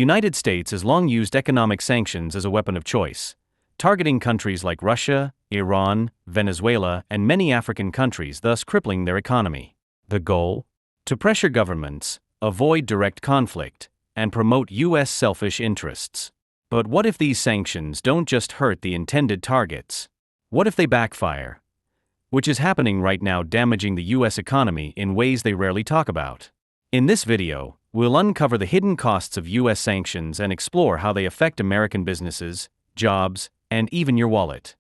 United States has long used economic sanctions as a weapon of choice, targeting countries like Russia, Iran, Venezuela, and many African countries, thus crippling their economy. The goal? To pressure governments, avoid direct conflict, and promote U.S. selfish interests. But what if these sanctions don't just hurt the intended targets? What if they backfire? Which is happening right now, damaging the U.S. economy in ways they rarely talk about. In this video, we'll uncover the hidden costs of U.S. sanctions and explore how they affect American businesses, jobs, and even your wallet.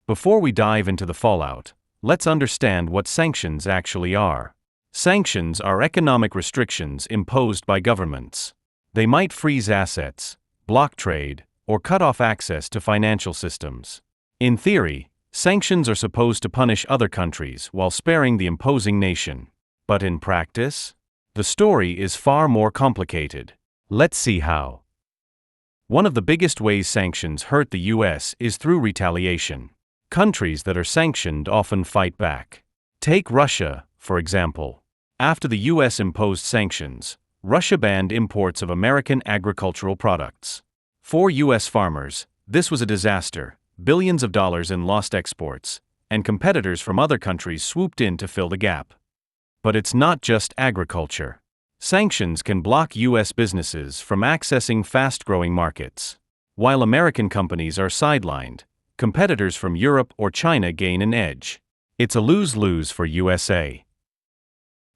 Before we dive into the fallout, let's understand what sanctions actually are. Sanctions are economic restrictions imposed by governments. They might freeze assets, block trade, or cut off access to financial systems. In theory, sanctions are supposed to punish other countries while sparing the imposing nation. But in practice, the story is far more complicated. Let's see how. One of the biggest ways sanctions hurt the U.S. is through retaliation. Countries that are sanctioned often fight back. Take Russia, for example. After the U.S. imposed sanctions, Russia banned imports of American agricultural products. For U.S. farmers, this was a disaster, billions of dollars in lost exports, and competitors from other countries swooped in to fill the gap. But it's not just agriculture. Sanctions can block U.S. businesses from accessing fast-growing markets. While American companies are sidelined, competitors from Europe or China gain an edge. It's a lose-lose for USA.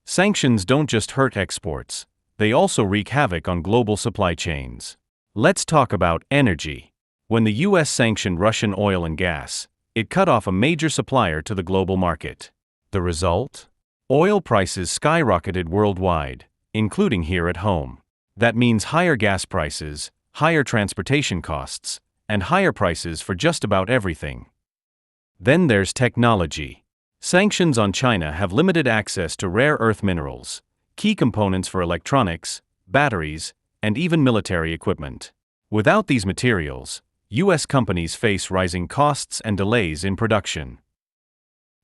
Sanctions don't just hurt exports, they also wreak havoc on global supply chains. Let's talk about energy. When the U.S. sanctioned Russian oil and gas, it cut off a major supplier to the global market. The result? Oil prices skyrocketed worldwide, including here at home. That means higher gas prices, higher transportation costs, and higher prices for just about everything. Then there's technology. Sanctions on China have limited access to rare earth minerals, key components for electronics, batteries, and even military equipment. Without these materials, U.S. companies face rising costs and delays in production.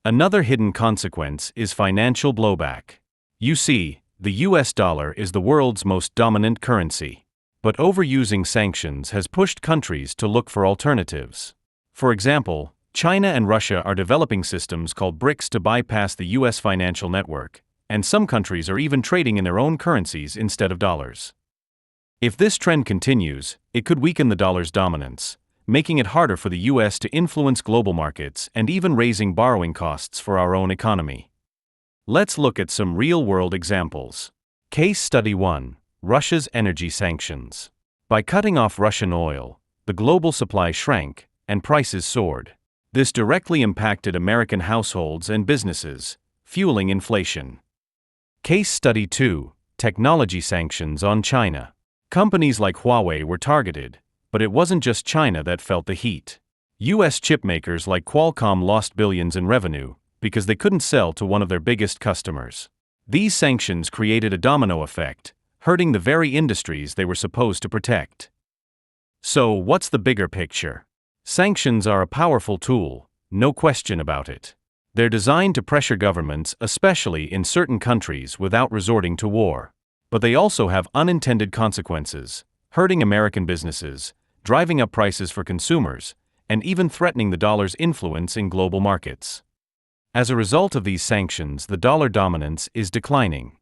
Another hidden consequence is financial blowback. You see, the U.S. dollar is the world's most dominant currency. But overusing sanctions has pushed countries to look for alternatives. For example, China and Russia are developing systems called BRICS to bypass the U.S. financial network, and some countries are even trading in their own currencies instead of dollars. If this trend continues, it could weaken the dollar's dominance, making it harder for the U.S. to influence global markets and even raising borrowing costs for our own economy. Let's look at some real-world examples. Case Study 1. Russia's energy sanctions. By cutting off Russian oil, the global supply shrank, and prices soared. This directly impacted American households and businesses, fueling inflation. Case Study 2. Technology sanctions on China. Companies like Huawei were targeted, but it wasn't just China that felt the heat. U.S. chipmakers like Qualcomm lost billions in revenue because they couldn't sell to one of their biggest customers. These sanctions created a domino effect, hurting the very industries they were supposed to protect. So, what's the bigger picture? Sanctions are a powerful tool, no question about it. They're designed to pressure governments, especially in certain countries, without resorting to war. But they also have unintended consequences, hurting American businesses, driving up prices for consumers, and even threatening the dollar's influence in global markets. As a result of these sanctions, the dollar dominance is declining.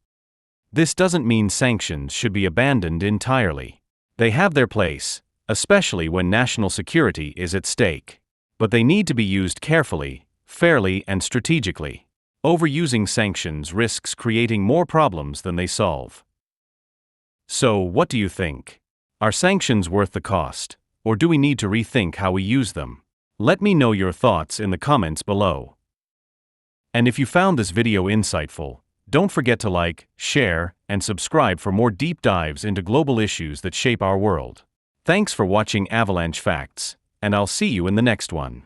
This doesn't mean sanctions should be abandoned entirely. They have their place, especially when national security is at stake. But they need to be used carefully, fairly, and strategically. Overusing sanctions risks creating more problems than they solve. So, what do you think? Are sanctions worth the cost, or do we need to rethink how we use them? Let me know your thoughts in the comments below. And if you found this video insightful, don't forget to like, share, and subscribe for more deep dives into global issues that shape our world. Thanks for watching Avalanche Facts, and I'll see you in the next one.